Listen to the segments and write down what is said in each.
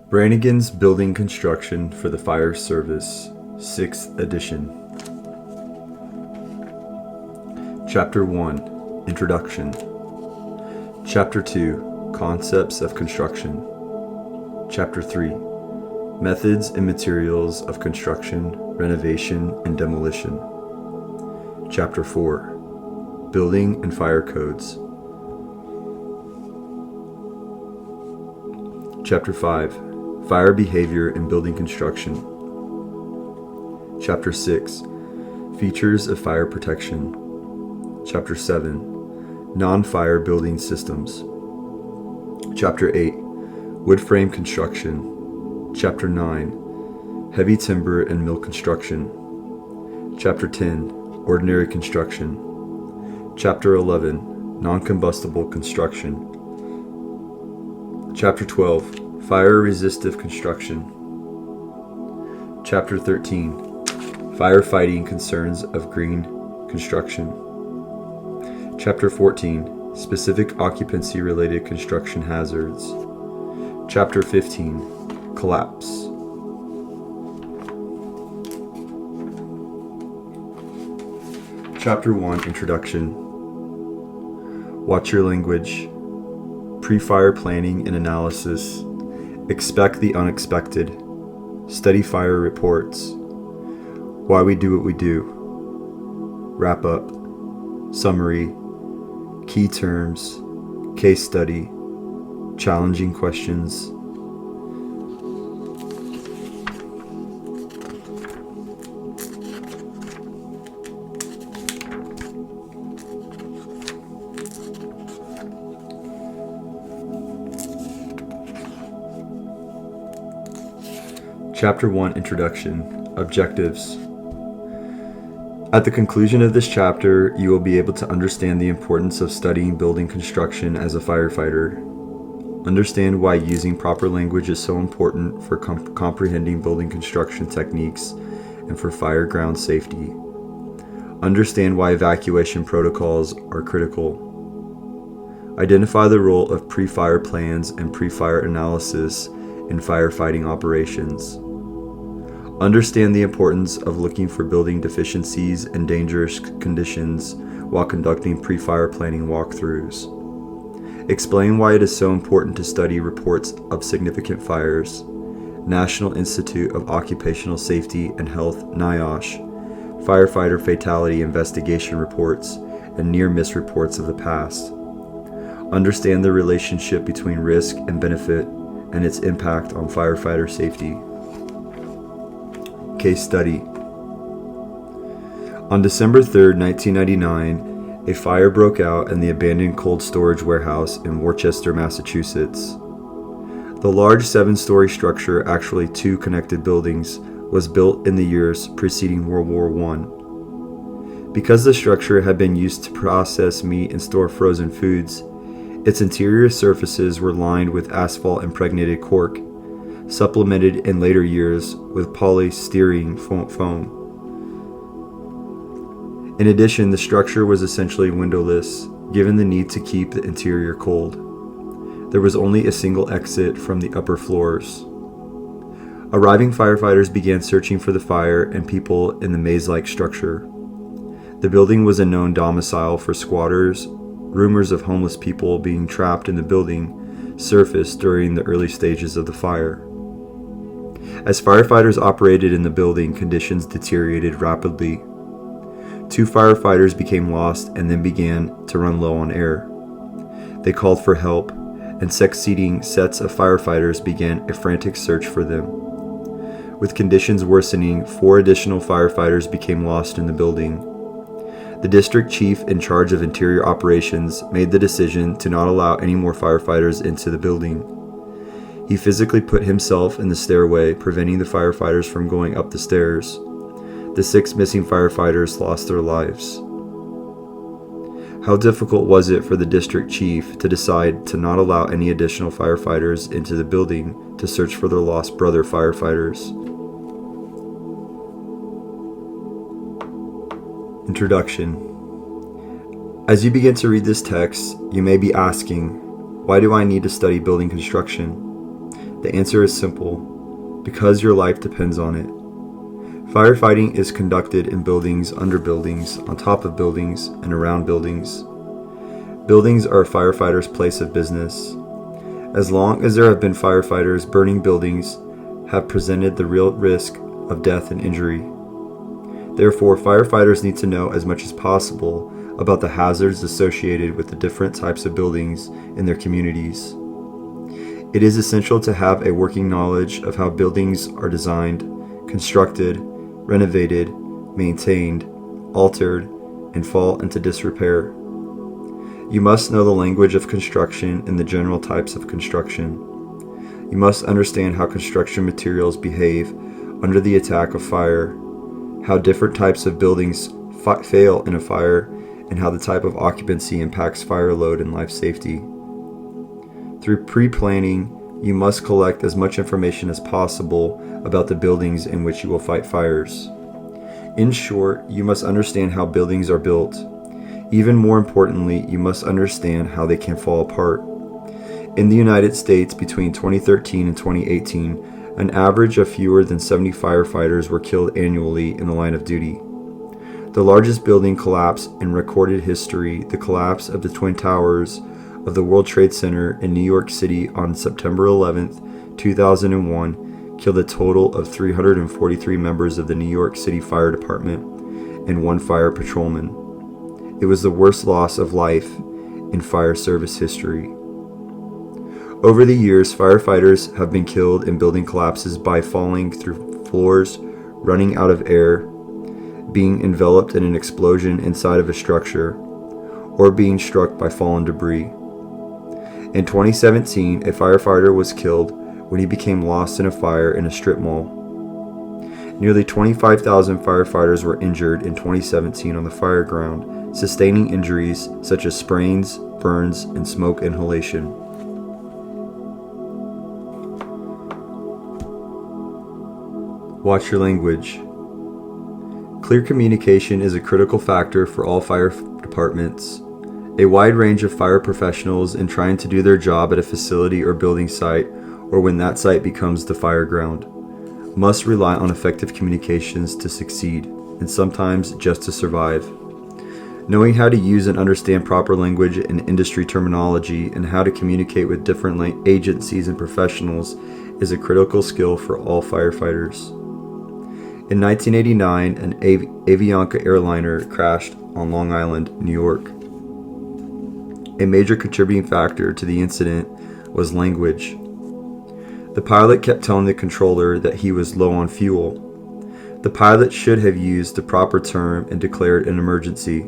Brannigan's Building Construction for the Fire Service, 6th edition. Chapter 1, Introduction. Chapter 2, Concepts of Construction. Chapter 3, Methods and Materials of Construction, Renovation, and Demolition. Chapter 4, Building and Fire Codes. Chapter 5, Fire Behavior in Building Construction. Chapter 6, Features of Fire Protection. Chapter 7, Non-Fire Building Systems. Chapter 8, Wood Frame Construction. Chapter 9, Heavy Timber and Mill Construction. Chapter 10, Ordinary Construction. Chapter 11, Non-Combustible Construction. Chapter 12, Fire-Resistive Construction. Chapter 13, Firefighting Concerns of Green Construction. Chapter 14, Specific Occupancy-Related Construction Hazards. Chapter 15, Collapse. Chapter 1, Introduction. Watch your language. Pre-fire planning and analysis. Expect the unexpected. Study fire reports. Why we do what we do. Wrap up. Summary. Key terms. Case study. Challenging questions. Chapter 1, Introduction. Objectives. At the conclusion of this chapter, you will be able to understand the importance of studying building construction as a firefighter. Understand why using proper language is so important for comprehending building construction techniques and for fire ground safety. Understand why evacuation protocols are critical. Identify the role of pre-fire plans and pre-fire analysis in firefighting operations. Understand the importance of looking for building deficiencies and dangerous conditions while conducting pre-fire planning walkthroughs. Explain why it is so important to study reports of significant fires, National Institute of Occupational Safety and Health (NIOSH), firefighter fatality investigation reports, and near-miss reports of the past. Understand the relationship between risk and benefit and its impact on firefighter safety. Case study. On December 3, 1999, a fire broke out in the abandoned cold storage warehouse in Worcester, Massachusetts. The large 7-story structure, actually 2 connected buildings, was built in the years preceding World War I. Because the structure had been used to process meat and store frozen foods, its interior surfaces were lined with asphalt-impregnated cork, supplemented in later years with polystyrene foam. In addition, the structure was essentially windowless, given the need to keep the interior cold. There was only a single exit from the upper floors. Arriving firefighters began searching for the fire and people in the maze-like structure. The building was a known domicile for squatters. Rumors of homeless people being trapped in the building surfaced during the early stages of the fire. As firefighters operated in the building, conditions deteriorated rapidly. 2 firefighters became lost and then began to run low on air. They called for help, and succeeding sets of firefighters began a frantic search for them. With conditions worsening, 4 additional firefighters became lost in the building. The district chief in charge of interior operations made the decision to not allow any more firefighters into the building. He physically put himself in the stairway, preventing the firefighters from going up the stairs. The 6 missing firefighters lost their lives. How difficult was it for the district chief to decide to not allow any additional firefighters into the building to search for their lost brother firefighters? Introduction. As you begin to read this text, you may be asking, why do I need to study building construction? The answer is simple: because your life depends on it. Firefighting is conducted in buildings, under buildings, on top of buildings, and around buildings. Buildings are a firefighter's place of business. As long as there have been firefighters, burning buildings have presented the real risk of death and injury. Therefore, firefighters need to know as much as possible about the hazards associated with the different types of buildings in their communities. It is essential to have a working knowledge of how buildings are designed, constructed, renovated, maintained, altered, and fall into disrepair. You must know the language of construction and the general types of construction. You must understand how construction materials behave under the attack of fire, how different types of buildings fail in a fire, and how the type of occupancy impacts fire load and life safety. Through pre-planning, you must collect as much information as possible about the buildings in which you will fight fires. In short, you must understand how buildings are built. Even more importantly, you must understand how they can fall apart. In the United States, between 2013 and 2018, an average of fewer than 70 firefighters were killed annually in the line of duty. The largest building collapse in recorded history, the collapse of the Twin Towers of the World Trade Center in New York City on September 11, 2001, killed a total of 343 members of the New York City Fire Department and one fire patrolman. It was the worst loss of life in fire service history. Over the years, firefighters have been killed in building collapses by falling through floors, running out of air, being enveloped in an explosion inside of a structure, or being struck by fallen debris. In 2017, a firefighter was killed when he became lost in a fire in a strip mall. Nearly 25,000 firefighters were injured in 2017 on the fire ground, sustaining injuries such as sprains, burns, and smoke inhalation. Watch your language. Clear communication is a critical factor for all fire departments. A wide range of fire professionals, in trying to do their job at a facility or building site, or when that site becomes the fire ground, must rely on effective communications to succeed, and sometimes just to survive. Knowing how to use and understand proper language and industry terminology, and how to communicate with different agencies and professionals is a critical skill for all firefighters. In 1989, an Avianca airliner crashed on Long Island, New York. A major contributing factor to the incident was language. The pilot kept telling the controller that he was low on fuel. The pilot should have used the proper term and declared an emergency.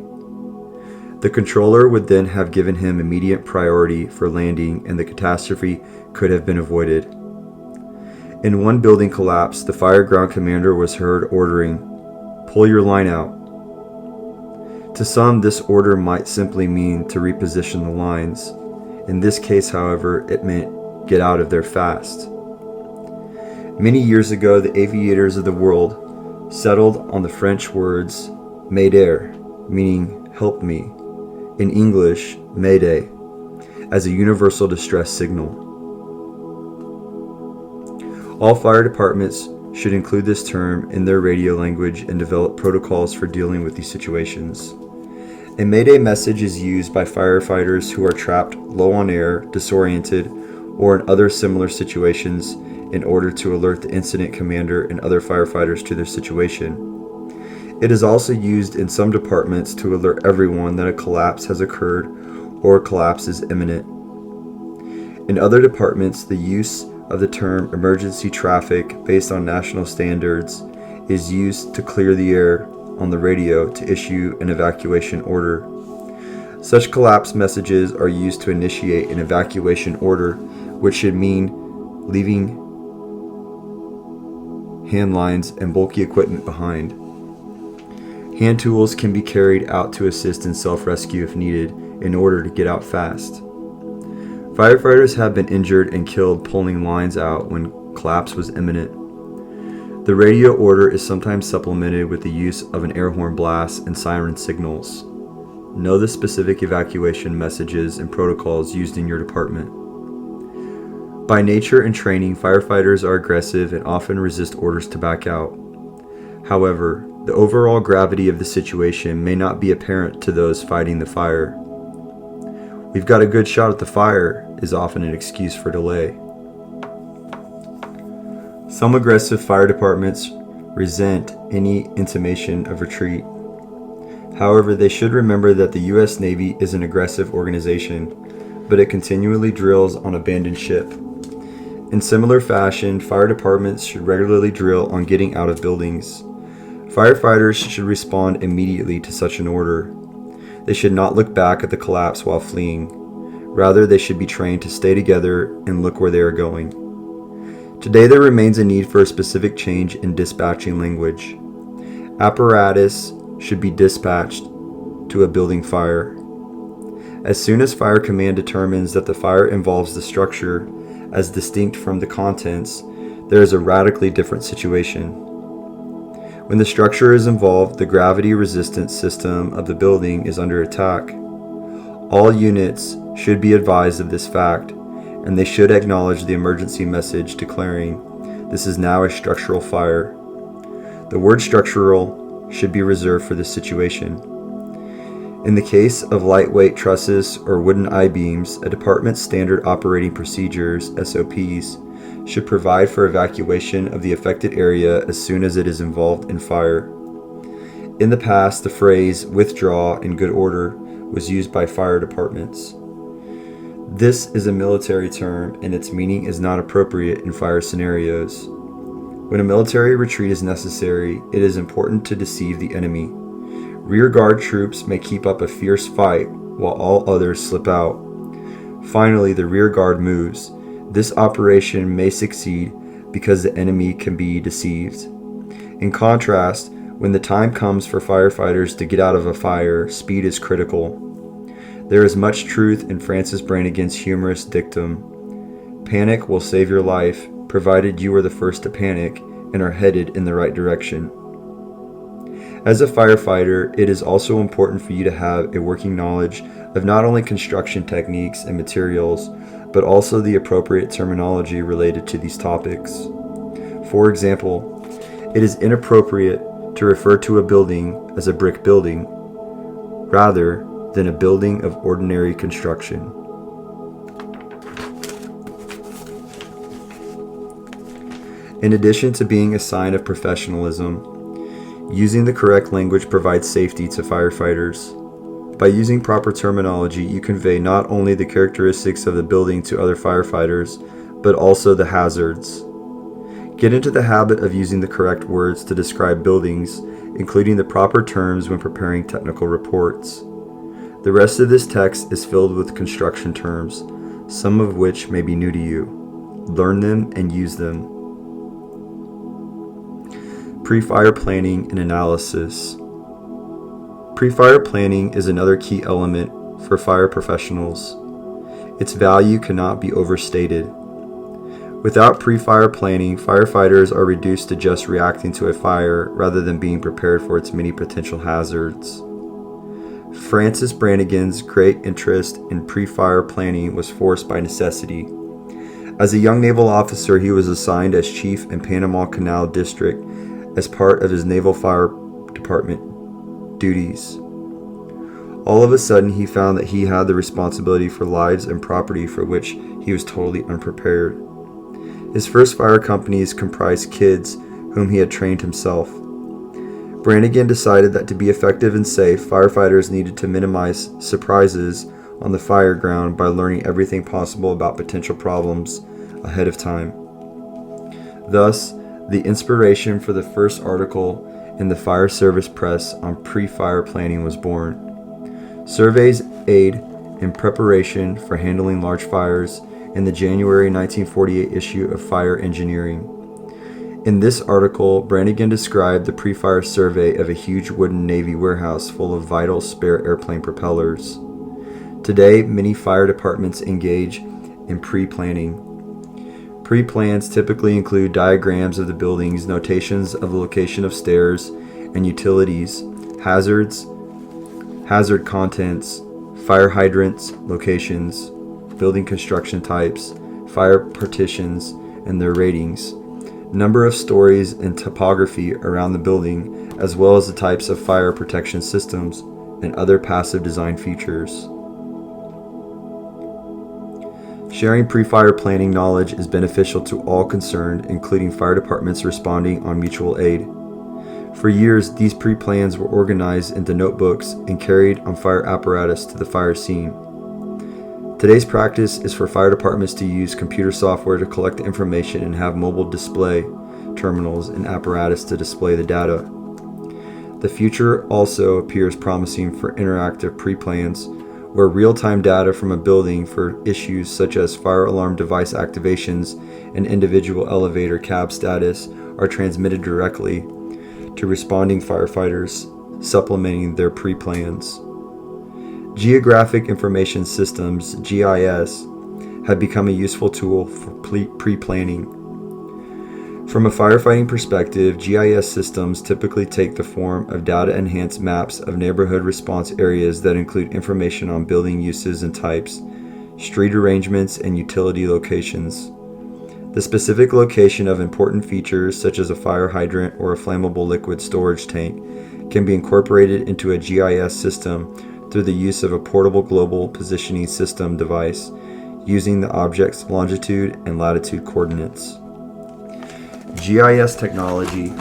The controller would then have given him immediate priority for landing, and the catastrophe could have been avoided. In one building collapse, the fire ground commander was heard ordering, "Pull your line out." To some, this order might simply mean to reposition the lines. In this case, however, it meant get out of there fast. Many years ago, the aviators of the world settled on the French words "m'aider," meaning help me, in English, Mayday, as a universal distress signal. All fire departments should include this term in their radio language and develop protocols for dealing with these situations. A Mayday message is used by firefighters who are trapped, low on air, disoriented, or in other similar situations in order to alert the incident commander and other firefighters to their situation. It is also used in some departments to alert everyone that a collapse has occurred or a collapse is imminent. In other departments, the use of the term emergency traffic based on national standards is used to clear the air on the radio to issue an evacuation order. Such collapse messages are used to initiate an evacuation order, which should mean leaving hand lines and bulky equipment behind. Hand tools can be carried out to assist in self-rescue if needed in order to get out fast. Firefighters have been injured and killed pulling lines out when collapse was imminent. The radio order is sometimes supplemented with the use of an air horn blast and siren signals. Know the specific evacuation messages and protocols used in your department. By nature and training, firefighters are aggressive and often resist orders to back out. However, the overall gravity of the situation may not be apparent to those fighting the fire. "We've got a good shot at the fire" is often an excuse for delay. Some aggressive fire departments resent any intimation of retreat. However, they should remember that the U.S. Navy is an aggressive organization, but it continually drills on abandoned ship. In similar fashion, fire departments should regularly drill on getting out of buildings. Firefighters should respond immediately to such an order. They should not look back at the collapse while fleeing. Rather, they should be trained to stay together and look where they are going. Today, there remains a need for a specific change in dispatching language. Apparatus should be dispatched to a building fire. As soon as fire command determines that the fire involves the structure as distinct from the contents, there is a radically different situation. When the structure is involved, the gravity resistance system of the building is under attack. All units should be advised of this fact, and they should acknowledge the emergency message declaring, "This is now a structural fire." The word structural should be reserved for this situation. In the case of lightweight trusses or wooden I-beams, a department's standard operating procedures, SOPs, should provide for evacuation of the affected area as soon as it is involved in fire. In the past, the phrase "withdraw in good order" was used by fire departments. This is a military term, and its meaning is not appropriate in fire scenarios. When a military retreat is necessary, it is important to deceive the enemy. Rear guard troops may keep up a fierce fight while all others slip out. Finally, the rear guard moves. This operation may succeed because the enemy can be deceived. In contrast, when the time comes for firefighters to get out of a fire, speed is critical. There is much truth in Francis Brannigan's humorous dictum, "Panic will save your life, provided you are the first to panic and are headed in the right direction." As a firefighter, it is also important for you to have a working knowledge of not only construction techniques and materials, but also the appropriate terminology related to these topics. For example, it is inappropriate to refer to a building as a brick building, rather than a building of ordinary construction. In addition to being a sign of professionalism, using the correct language provides safety to firefighters. By using proper terminology, you convey not only the characteristics of the building to other firefighters, but also the hazards. Get into the habit of using the correct words to describe buildings, including the proper terms when preparing technical reports. The rest of this text is filled with construction terms, some of which may be new to you. Learn them and use them. Pre-fire planning and analysis. Pre-fire planning is another key element for fire professionals. Its value cannot be overstated. Without pre-fire planning, firefighters are reduced to just reacting to a fire rather than being prepared for its many potential hazards. Francis Brannigan's great interest in pre-fire planning was forced by necessity. As a young naval officer, he was assigned as chief in Panama Canal District as part of his Naval Fire Department duties. All of a sudden, he found that he had the responsibility for lives and property for which he was totally unprepared. His first fire companies comprised kids whom he had trained himself. Brannigan decided that to be effective and safe, firefighters needed to minimize surprises on the fire ground by learning everything possible about potential problems ahead of time. Thus, the inspiration for the first article in the Fire Service Press on pre-fire planning was born. Surveys aid in preparation for handling large fires in the January 1948 issue of Fire Engineering. In this article, Brannigan described the pre-fire survey of a huge wooden Navy warehouse full of vital spare airplane propellers. Today, many fire departments engage in pre-planning. Pre-plans typically include diagrams of the buildings, notations of the location of stairs and utilities, hazards, hazard contents, fire hydrants, locations, building construction types, fire partitions and their ratings, number of stories and topography around the building, as well as the types of fire protection systems and other passive design features. Sharing pre-fire planning knowledge is beneficial to all concerned, including fire departments responding on mutual aid. For years, these pre-plans were organized into notebooks and carried on fire apparatus to the fire scene. Today's practice is for fire departments to use computer software to collect the information and have mobile display terminals and apparatus to display the data. The future also appears promising for interactive pre-plans, where real-time data from a building for issues such as fire alarm device activations and individual elevator cab status are transmitted directly to responding firefighters, supplementing their pre-plans. Geographic Information Systems, GIS, have become a useful tool for pre-planning. From a firefighting perspective, GIS systems typically take the form of data-enhanced maps of neighborhood response areas that include information on building uses and types, street arrangements, and utility locations. The specific location of important features, such as a fire hydrant or a flammable liquid storage tank, can be incorporated into a GIS system through the use of a portable global positioning system device using the object's longitude and latitude coordinates. GIS technology.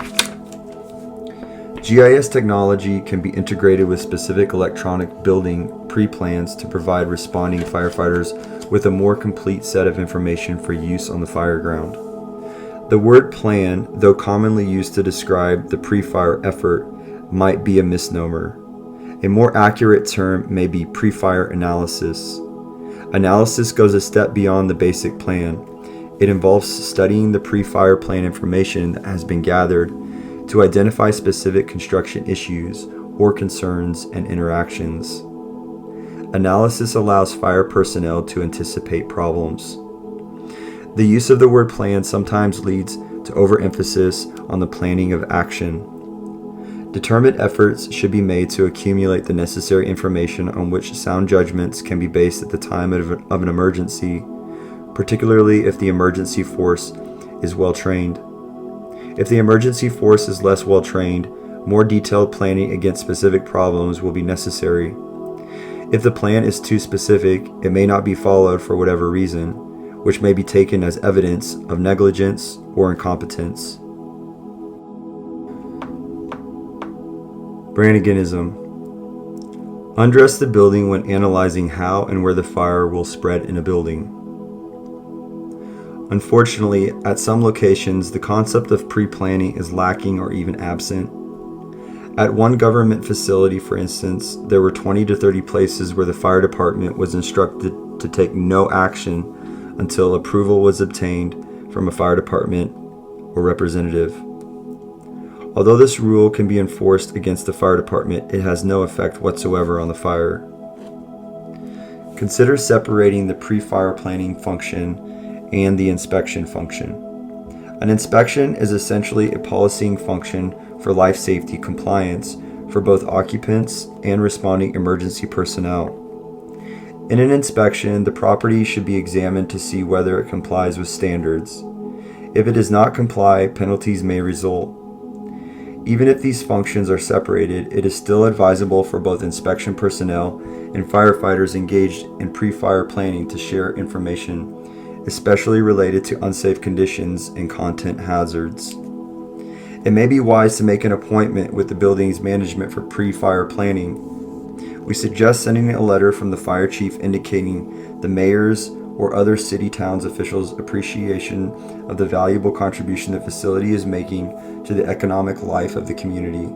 GIS technology can be integrated with specific electronic building pre-plans to provide responding firefighters with a more complete set of information for use on the fire ground. The word plan, though commonly used to describe the pre-fire effort, might be a misnomer. A more accurate term may be pre-fire analysis. Analysis goes a step beyond the basic plan. It involves studying the pre-fire plan information that has been gathered to identify specific construction issues or concerns and interactions. Analysis allows fire personnel to anticipate problems. The use of the word plan sometimes leads to overemphasis on the planning of action. Determined efforts should be made to accumulate the necessary information on which sound judgments can be based at the time of an emergency, particularly if the emergency force is well trained. If the emergency force is less well trained, more detailed planning against specific problems will be necessary. If the plan is too specific, it may not be followed for whatever reason, which may be taken as evidence of negligence or incompetence. Branniganism. Undress the building when analyzing how and where the fire will spread in a building. Unfortunately, at some locations, the concept of pre-planning is lacking or even absent. At one government facility, for instance, there were 20 to 30 places where the fire department was instructed to take no action until approval was obtained from a fire department or representative. Although this rule can be enforced against the fire department, it has no effect whatsoever on the fire. Consider separating the pre-fire planning function and the inspection function. An inspection is essentially a policing function for life safety compliance for both occupants and responding emergency personnel. In an inspection, the property should be examined to see whether it complies with standards. If it does not comply, penalties may result. Even if these functions are separated, it is still advisable for both inspection personnel and firefighters engaged in pre-fire planning to share information, especially related to unsafe conditions and content hazards. It may be wise to make an appointment with the building's management for pre-fire planning. We suggest sending a letter from the fire chief indicating the mayor's or other city towns officials' appreciation of the valuable contribution the facility is making to the economic life of the community.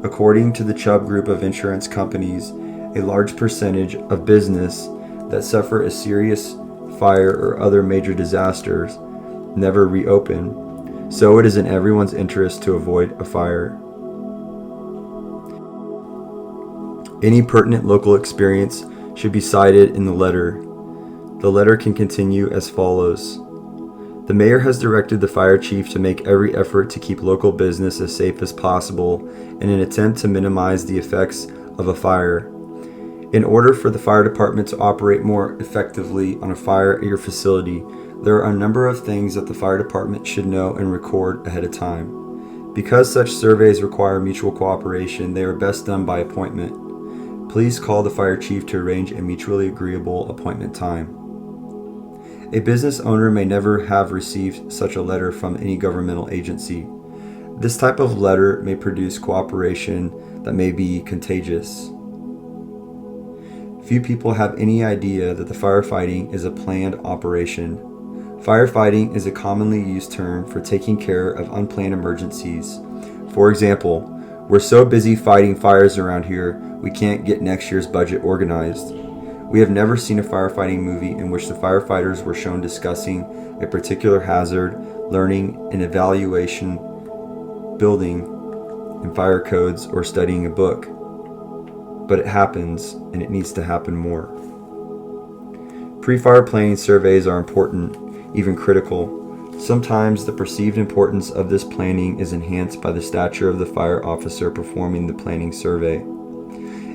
According to the Chubb Group of insurance companies, a large percentage of business that suffer a serious fire or other major disasters never reopen, so it is in everyone's interest to avoid a fire. Any pertinent local experience should be cited in the letter. The letter can continue as follows. The mayor has directed the fire chief to make every effort to keep local business as safe as possible in an attempt to minimize the effects of a fire. In order for the fire department to operate more effectively on a fire at your facility, There are a number of things that the fire department should know and record ahead of time. Because such surveys require mutual cooperation, they are best done by appointment. Please call the fire chief to arrange a mutually agreeable appointment time. A business owner may never have received such a letter from any governmental agency. This type of letter may produce cooperation that may be contagious. Few people have any idea that the firefighting is a planned operation. Firefighting is a commonly used term for taking care of unplanned emergencies. For example, we're so busy fighting fires around here, we can't get next year's budget organized. We have never seen a firefighting movie in which the firefighters were shown discussing a particular hazard, learning an evaluation, building and fire codes, or studying a book. But it happens, and it needs to happen more. Pre-fire planning surveys are important, even critical. Sometimes the perceived importance of this planning is enhanced by the stature of the fire officer performing the planning survey.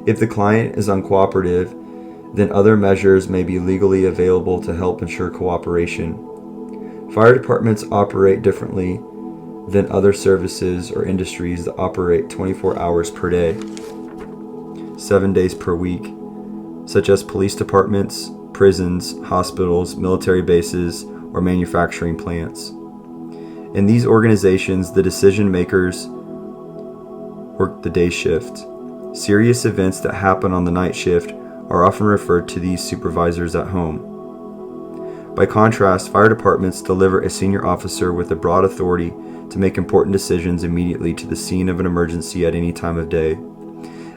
If the client is uncooperative, then other measures may be legally available to help ensure cooperation. Fire departments operate differently than other services or industries that operate 24 hours per day, 7 days per week, such as police departments, prisons, hospitals, military bases, or manufacturing plants. In these organizations, the decision makers work the day shift. Serious events that happen on the night shift are often referred to these supervisors at home. By contrast, fire departments deliver a senior officer with a broad authority to make important decisions immediately to the scene of an emergency at any time of day.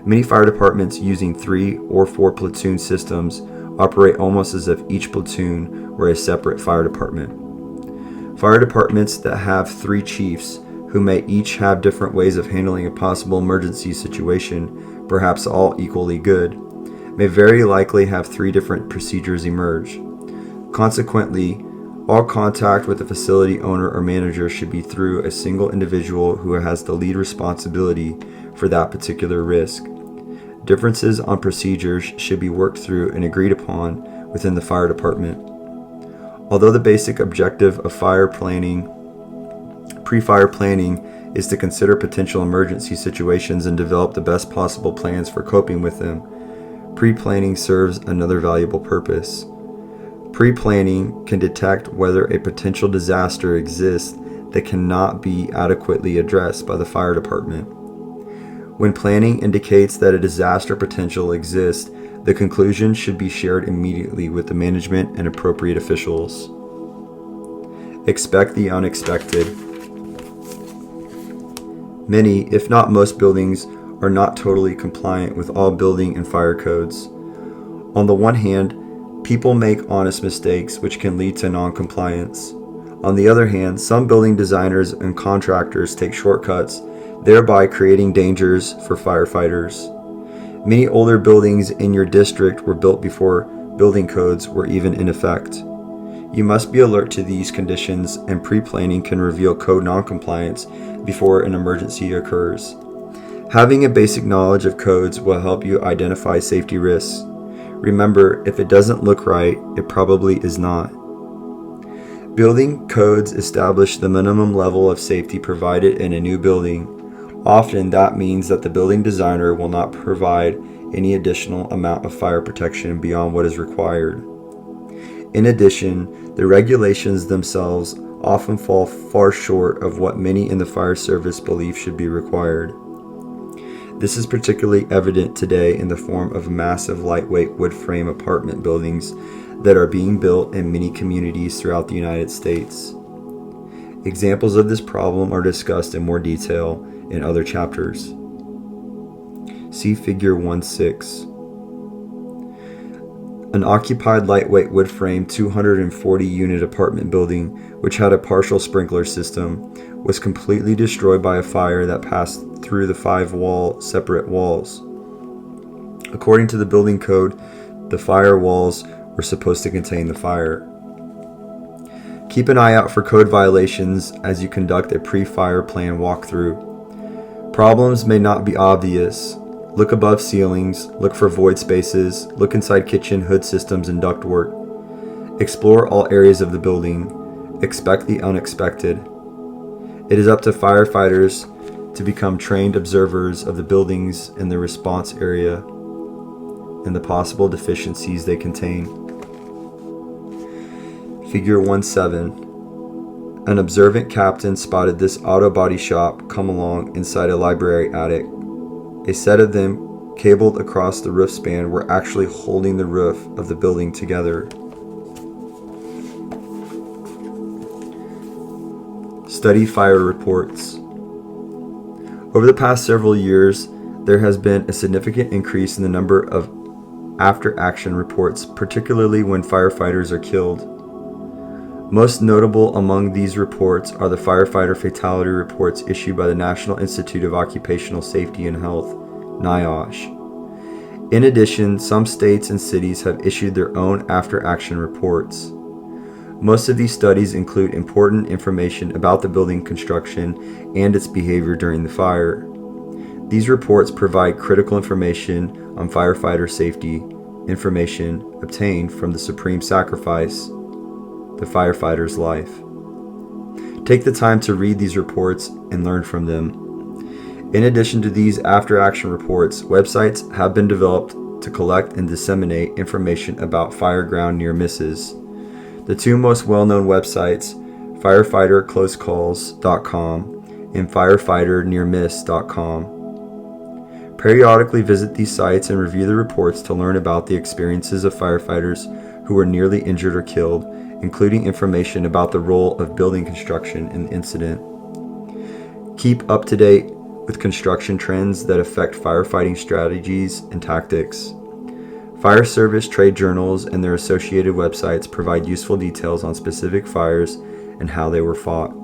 Many fire departments using 3 or 4 platoon systems operate almost as if each platoon were a separate fire department. Fire departments that have 3 chiefs, who may each have different ways of handling a possible emergency situation, perhaps all equally good, may very likely have 3 different procedures emerge. Consequently, all contact with the facility owner or manager should be through a single individual who has the lead responsibility for that particular risk. Differences on procedures should be worked through and agreed upon within the fire department. Although the basic objective of pre-fire planning is to consider potential emergency situations and develop the best possible plans for coping with them, pre-planning serves another valuable purpose. Pre-planning can detect whether a potential disaster exists that cannot be adequately addressed by the fire department. When planning indicates that a disaster potential exists, the conclusion should be shared immediately with the management and appropriate officials. Expect the unexpected. Many, if not most buildings, are not totally compliant with all building and fire codes. On the one hand, people make honest mistakes which can lead to non-compliance. On the other hand, some building designers and contractors take shortcuts, thereby creating dangers for firefighters. Many older buildings in your district were built before building codes were even in effect. You must be alert to these conditions, and pre-planning can reveal code non-compliance before an emergency occurs. Having a basic knowledge of codes will help you identify safety risks. Remember, if it doesn't look right, it probably is not. Building codes establish the minimum level of safety provided in a new building. Often that means that the building designer will not provide any additional amount of fire protection beyond what is required. In addition, the regulations themselves often fall far short of what many in the fire service believe should be required. This is particularly evident today in the form of massive lightweight wood frame apartment buildings that are being built in many communities throughout the United States. Examples of this problem are discussed in more detail in other chapters. See Figure 1.6. An occupied lightweight wood frame 240 unit apartment building, which had a partial sprinkler system, was completely destroyed by a fire that passed through the 5 separate walls. According to the building code, the fire walls were supposed to contain the fire. Keep an eye out for code violations as you conduct a pre-fire plan walkthrough. Problems may not be obvious. Look above ceilings, look for void spaces, look inside kitchen hood systems and ductwork. Explore all areas of the building. Expect the unexpected. It is up to firefighters to become trained observers of the buildings in the response area and the possible deficiencies they contain. Figure 1-7. An observant captain spotted this auto body shop come along inside a library attic. A set of them, cabled across the roof span, were actually holding the roof of the building together. Study fire reports. Over the past several years, there has been a significant increase in the number of after-action reports, particularly when firefighters are killed. Most notable among these reports are the firefighter fatality reports issued by the National Institute of Occupational Safety and Health, NIOSH. In addition, some states and cities have issued their own after-action reports. Most of these studies include important information about the building construction and its behavior during the fire. These reports provide critical information on firefighter safety, information obtained from the supreme sacrifice, the firefighter's life. Take the time to read these reports and learn from them. In addition to these after-action reports, websites have been developed to collect and disseminate information about fireground near misses. The two most well-known websites, firefighterclosecalls.com and firefighternearmiss.com. Periodically visit these sites and review the reports to learn about the experiences of firefighters who were nearly injured or killed, including information about the role of building construction in the incident. Keep up to date with construction trends that affect firefighting strategies and tactics. Fire service trade journals and their associated websites provide useful details on specific fires and how they were fought.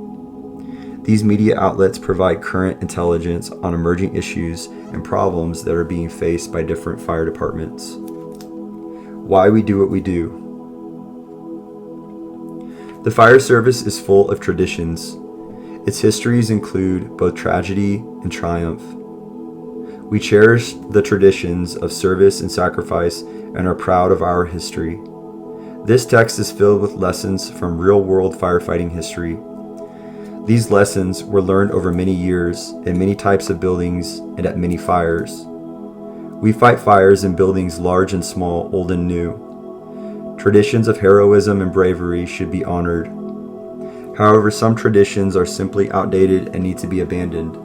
These media outlets provide current intelligence on emerging issues and problems that are being faced by different fire departments. Why we do what we do. The fire service is full of traditions. Its histories include both tragedy and triumph. We cherish the traditions of service and sacrifice and are proud of our history. This text is filled with lessons from real-world firefighting history. These lessons were learned over many years in many types of buildings and at many fires. We fight fires in buildings large and small, old and new. Traditions of heroism and bravery should be honored. However, some traditions are simply outdated and need to be abandoned.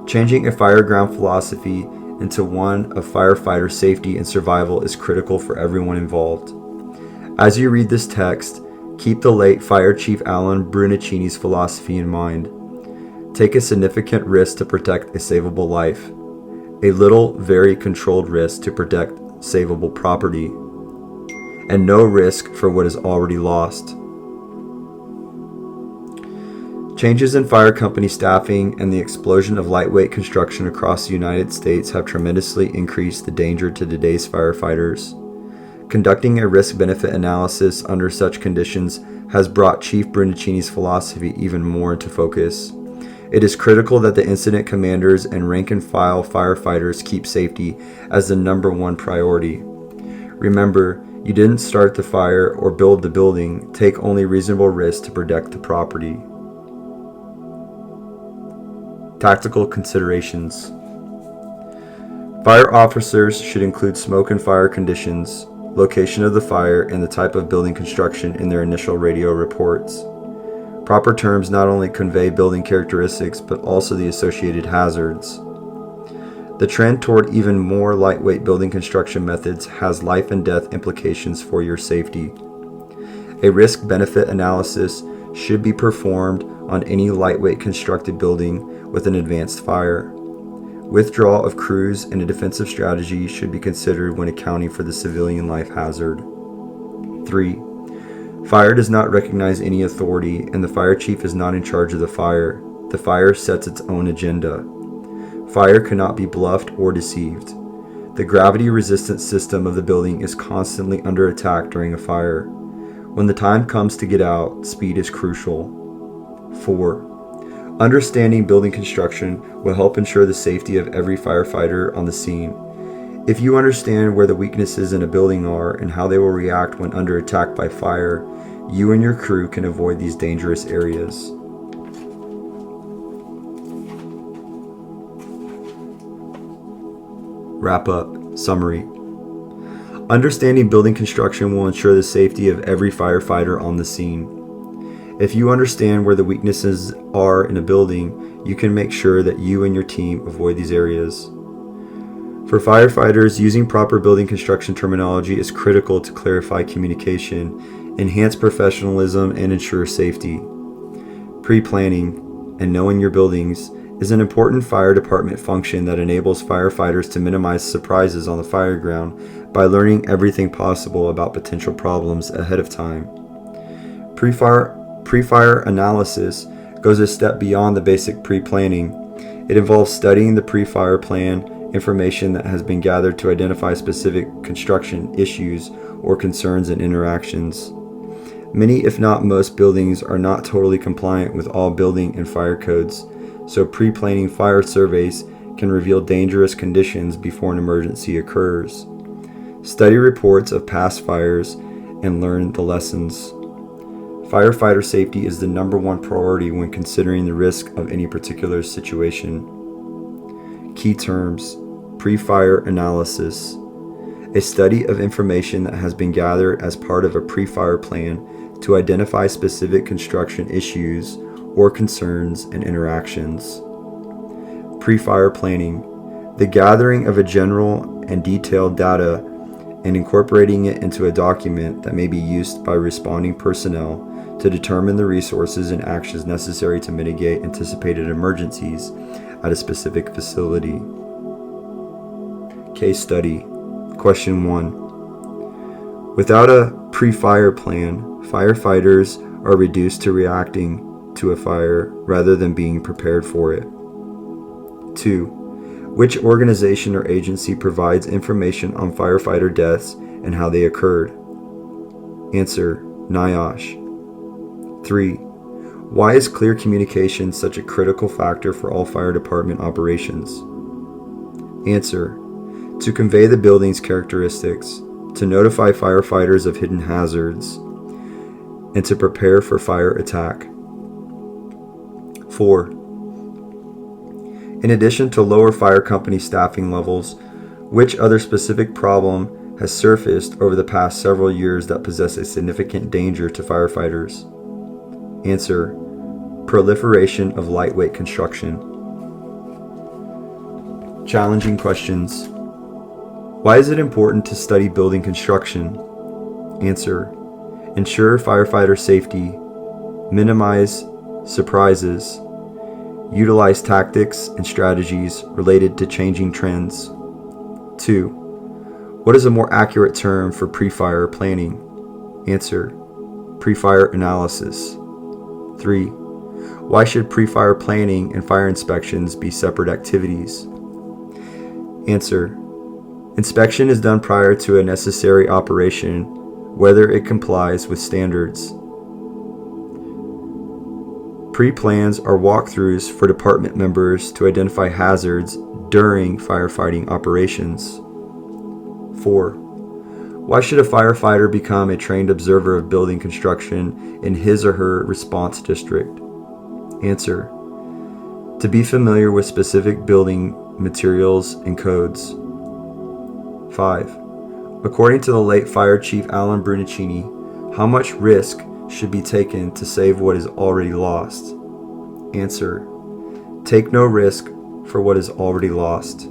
Changing a fireground philosophy into one of firefighter safety and survival is critical for everyone involved. As you read this text, keep the late Fire Chief Alan Brunacini's philosophy in mind. Take a significant risk to protect a savable life. A little, very controlled risk to protect savable property. And no risk for what is already lost. Changes in fire company staffing and the explosion of lightweight construction across the United States have tremendously increased the danger to today's firefighters. Conducting a risk-benefit analysis under such conditions has brought Chief Brunacini's philosophy even more into focus. It is critical that the incident commanders and rank-and-file firefighters keep safety as the number one priority. Remember, you didn't start the fire or build the building. Take only reasonable risks to protect the property. Tactical considerations. Fire officers should include smoke and fire conditions, location of the fire, and the type of building construction in their initial radio reports. Proper terms not only convey building characteristics, but also the associated hazards. The trend toward even more lightweight building construction methods has life and death implications for your safety. A risk-benefit analysis should be performed on any lightweight constructed building with an advanced fire. Withdrawal of crews and a defensive strategy should be considered when accounting for the civilian life hazard. 3. Fire does not recognize any authority, and the fire chief is not in charge of the fire. The fire sets its own agenda. Fire cannot be bluffed or deceived. The gravity-resistant system of the building is constantly under attack during a fire. When the time comes to get out, speed is crucial. 4. Understanding building construction will help ensure the safety of every firefighter on the scene. If you understand where the weaknesses in a building are and how they will react when under attack by fire, you and your crew can avoid these dangerous areas. Wrap up. Summary. Understanding building construction will ensure the safety of every firefighter on the scene. If you understand where the weaknesses are in a building, you can make sure that you and your team avoid these areas. For firefighters, using proper building construction terminology is critical to clarify communication, enhance professionalism, and ensure safety. Pre-planning and knowing your buildings is an important fire department function that enables firefighters to minimize surprises on the fire ground by learning everything possible about potential problems ahead of time. Pre-fire analysis goes a step beyond the basic pre-planning. It involves studying the pre-fire plan, information that has been gathered to identify specific construction issues or concerns and interactions. Many, if not most, buildings are not totally compliant with all building and fire codes, so pre-planning fire surveys can reveal dangerous conditions before an emergency occurs. Study reports of past fires and learn the lessons. Firefighter safety is the number one priority when considering the risk of any particular situation. Key terms: pre-fire analysis, a study of information that has been gathered as part of a pre-fire plan to identify specific construction issues or concerns and interactions. Pre-fire planning, the gathering of a general and detailed data and incorporating it into a document that may be used by responding personnel to determine the resources and actions necessary to mitigate anticipated emergencies at a specific facility. Case study. Question 1. Without a pre-fire plan, firefighters are reduced to reacting to a fire rather than being prepared for it. 2. Which organization or agency provides information on firefighter deaths and how they occurred? Answer: NIOSH. 3. Why is clear communication such a critical factor for all fire department operations? Answer: to convey the building's characteristics, to notify firefighters of hidden hazards, and to prepare for fire attack. 4. In addition to lower fire company staffing levels, which other specific problem has surfaced over the past several years that possess a significant danger to firefighters? Answer: proliferation of lightweight construction. Challenging questions. Why is it important to study building construction? Answer: ensure firefighter safety, minimize surprises, utilize tactics and strategies related to changing trends. 2. What is a more accurate term for pre-fire planning? Answer: pre-fire analysis. 3. Why should pre-fire planning and fire inspections be separate activities? Answer: inspection is done prior to a necessary operation, whether it complies with standards. Pre-plans are walkthroughs for department members to identify hazards during firefighting operations. 4. Why should a firefighter become a trained observer of building construction in his or her response district? Answer: to be familiar with specific building materials and codes. 5. According to the late Fire Chief Alan Brannigan, how much risk should be taken to save what is already lost? Answer: take no risk for what is already lost.